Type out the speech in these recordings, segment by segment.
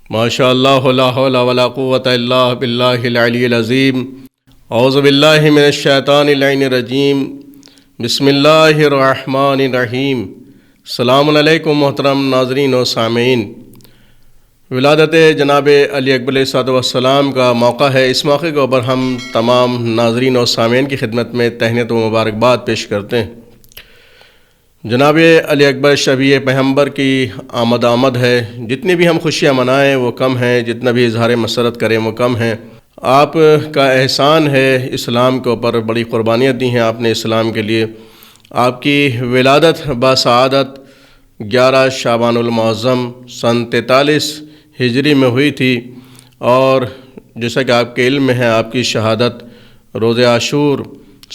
ماشاء اللہ لا حول ولا قوۃ الا باللہ العلی العظیم۔ اعوذ باللہ من الشیطان اللعین الرجیم۔ بسم اللہ الرحمن الرحیم۔ السلام علیکم محترم ناظرین و سامعین۔ ولادت جناب علی اکبر علیہ الصلوۃ والسلام کا موقع ہے۔ اس موقع کے اوپر ہم تمام ناظرین و سامعین کی خدمت میں تہنیت و مبارکباد پیش کرتے ہیں۔ جناب علی اکبر شفیع پیغمبر کی آمد ہے۔ جتنی بھی ہم خوشیاں منائیں وہ کم ہیں، جتنا بھی اظہار مسرت کریں وہ کم ہیں۔ آپ کا احسان ہے اسلام کے اوپر، بڑی قربانیاں دی ہیں آپ نے اسلام کے لیے۔ آپ کی ولادت بسعادت 11 شعبان المعظم سن 43 ہجری میں ہوئی تھی، اور جیسا کہ آپ کے علم میں ہے آپ کی شہادت روز عاشور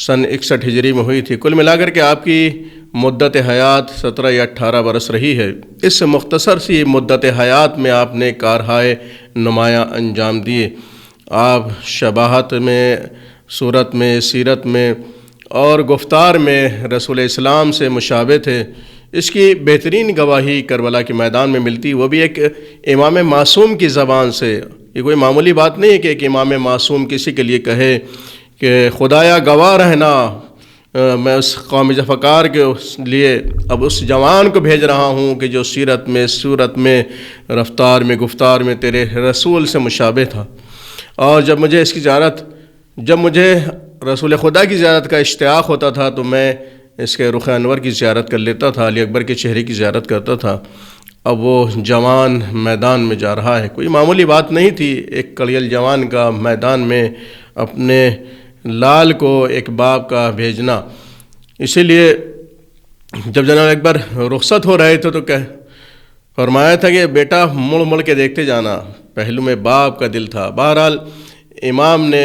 سن 61 ہجری میں ہوئی تھی۔ کل ملا کر کے آپ کی مدت حیات 17 یا 18 برس رہی ہے۔ اس مختصر سی مدت حیات میں آپ نے کارہائے نمایاں انجام دیے۔ آپ شباہت میں، صورت میں، سیرت میں اور گفتار میں رسول اسلام سے مشابہ تھے۔ اس کی بہترین گواہی کربلا کے میدان میں ملتی، وہ بھی ایک امام معصوم کی زبان سے۔ یہ کوئی معمولی بات نہیں ہے کہ ایک امام معصوم کسی کے لیے کہے کہ خدایا گواہ رہنا، میں اس قوم ذفقار کے لیے اب اس جوان کو بھیج رہا ہوں کہ جو سیرت میں، صورت میں، رفتار میں، گفتار میں تیرے رسول سے مشابہ تھا۔ اور جب مجھے رسول خدا کی زیارت کا اشتیاق ہوتا تھا تو میں اس کے رخ انور کی زیارت کر لیتا تھا، علی اکبر کے چہرے کی زیارت کرتا تھا۔ اب وہ جوان میدان میں جا رہا ہے، کوئی معمولی بات نہیں تھی ایک کڑیل جوان کا میدان میں اپنے لال کو، ایک باپ کا بھیجنا۔ اسی لیے جب جناب اکبر رخصت ہو رہے تھے تو فرمایا تھا کہ بیٹا مڑ مڑ کے دیکھتے جانا، پہلو میں باپ کا دل تھا۔ بہرحال امام نے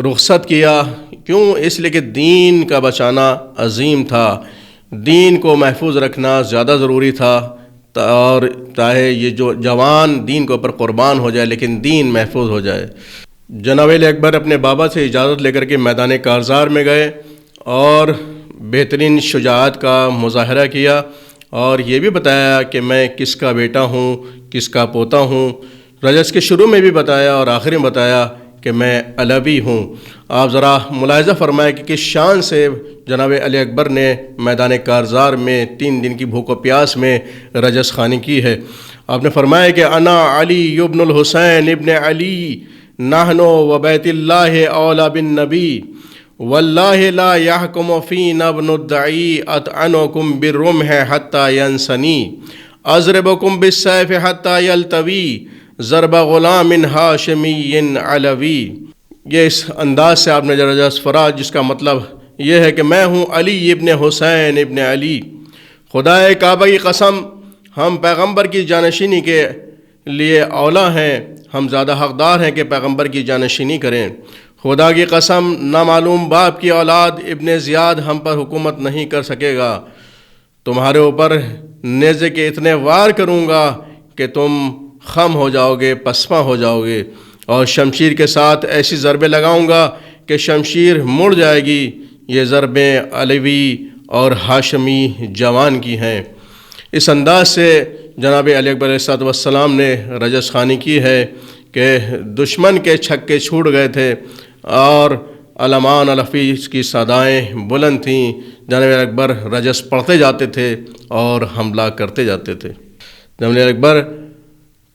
رخصت کیا، کیوں؟ اس لیے کہ دین کا بچانا عظیم تھا، دین کو محفوظ رکھنا زیادہ ضروری تھا، اور چاہے یہ جو جوان دین کے اوپر قربان ہو جائے لیکن دین محفوظ ہو جائے۔ جناب علی اکبر اپنے بابا سے اجازت لے کر کے میدان کارزار میں گئے اور بہترین شجاعت کا مظاہرہ کیا، اور یہ بھی بتایا کہ میں کس کا بیٹا ہوں، کس کا پوتا ہوں۔ رجس کے شروع میں بھی بتایا اور آخر میں بتایا کہ میں علوی ہوں۔ آپ ذرا ملاحظہ فرمائیں کہ کس شان سے جناب علی اکبر نے میدان کارزار میں 3 دن کی بھوک و پیاس میں رجس خوانی کی ہے۔ آپ نے فرمایا کہ انا علی ابن الحسین ابن علی نحن و بیت اللہ اولا بالنبی واللہ لا یحکم فینا ابن الدعی اطعنکم بالرمح حتی ینسنی اضربکم بالسیف حتی یلتوی ضرب غلام ہاشمی علوی۔ یہ اس انداز سے آپ نے رجس فراز، جس کا مطلب یہ ہے کہ میں ہوں علی ابن حسین ابن علی، خدائے کعبہ کی قسم ہم پیغمبر کی جانشینی کے لیے اولا ہیں، ہم زیادہ حقدار ہیں کہ پیغمبر کی جانشینی کریں۔ خدا کی قسم نامعلوم باپ کی اولاد ابن زیاد ہم پر حکومت نہیں کر سکے گا، تمہارے اوپر نیزے کے اتنے وار کروں گا کہ تم خم ہو جاؤ گے، پسپاں ہو جاؤ گے، اور شمشیر کے ساتھ ایسی ضربیں لگاؤں گا کہ شمشیر مڑ جائے گی۔ یہ ضربیں علوی اور ہاشمی جوان کی ہیں۔ اس انداز سے جناب علی اکبر علیہ الصلوۃ والسلام نے رجس خوانی کی ہے کہ دشمن کے چھکے چھوٹ گئے تھے اور علمان الحفیظ کی صدائیں بلند تھیں۔ جناب علی اکبر رجس پڑھتے جاتے تھے اور حملہ کرتے جاتے تھے۔ جناب علی اکبر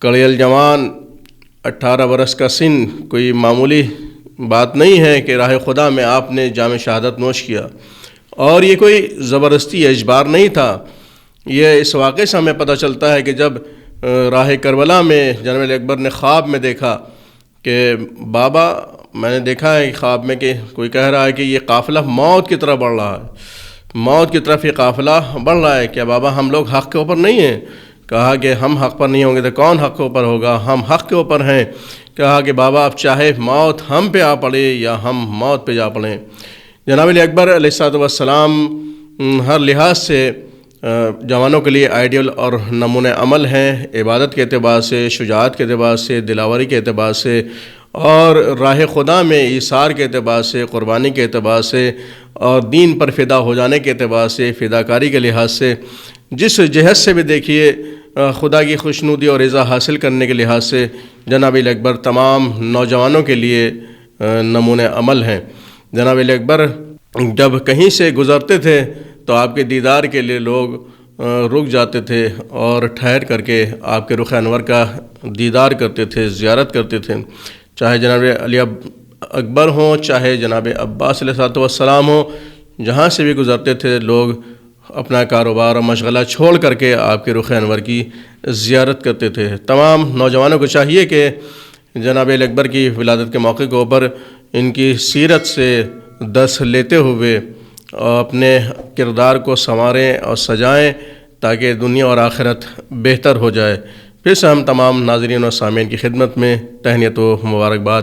کڑیل جوان، 18 برس کا سن کوئی معمولی بات نہیں ہے کہ راہ خدا میں آپ نے جام شہادت نوش کیا، اور یہ کوئی زبردستی اجبار نہیں تھا۔ یہ اس واقعے سے ہمیں پتہ چلتا ہے کہ جب راہ کربلا میں جناب علی اکبر نے خواب میں دیکھا کہ بابا، میں نے دیکھا ہے خواب میں کہ کوئی کہہ رہا ہے کہ یہ قافلہ موت کی طرف بڑھ رہا ہے، موت کی طرف یہ قافلہ بڑھ رہا ہے، کیا بابا ہم لوگ حق کے اوپر نہیں ہیں؟ کہا کہ ہم حق پر نہیں ہوں گے تو کون حق کے اوپر ہوگا، ہم حق کے اوپر ہیں۔ کہا کہ بابا اب چاہے موت ہم پہ آ پڑے یا ہم موت پہ جا پڑیں۔ جناب علی اکبر علیہ الصلوۃ والسلام ہر لحاظ سے جوانوں کے لیے آئیڈیل اور نمونہ عمل ہیں، عبادت کے اعتبار سے، شجاعت کے اعتبار سے، دلاوری کے اعتبار سے، اور راہ خدا میں ایثار کے اعتبار سے، قربانی کے اعتبار سے، اور دین پر فدا ہو جانے کے اعتبار سے، فداکاری کے لحاظ سے، جس جہت سے بھی دیکھیے خدا کی خوشنودی اور رضا حاصل کرنے کے لحاظ سے جناب علی اکبر تمام نوجوانوں کے لیے نمونۂ عمل ہیں۔ جناب علی اکبر جب کہیں سے گزرتے تھے تو آپ کے دیدار کے لیے لوگ رک جاتے تھے اور ٹھہر کر کے آپ کے رخ انور کا دیدار کرتے تھے، زیارت کرتے تھے، چاہے جناب علی اکبر ہوں، چاہے جناب عباس علیہ السلام ہوں، جہاں سے بھی گزرتے تھے لوگ اپنا کاروبار اور مشغلہ چھوڑ کر کے آپ کے رخ انور کی زیارت کرتے تھے۔ تمام نوجوانوں کو چاہیے کہ جناب علی اکبر کی ولادت کے موقع کے اوپر ان کی سیرت سے درس لیتے ہوئے اپنے کردار کو سنواریں اور سجائیں تاکہ دنیا اور آخرت بہتر ہو جائے۔ پھر سے ہم تمام ناظرین اور سامعین کی خدمت میں تہنیت و مبارکباد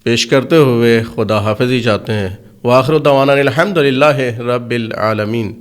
پیش کرتے ہوئے خدا حافظی چاہتے ہیں۔ وآخر دعوانا الحمد للہ رب العالمین۔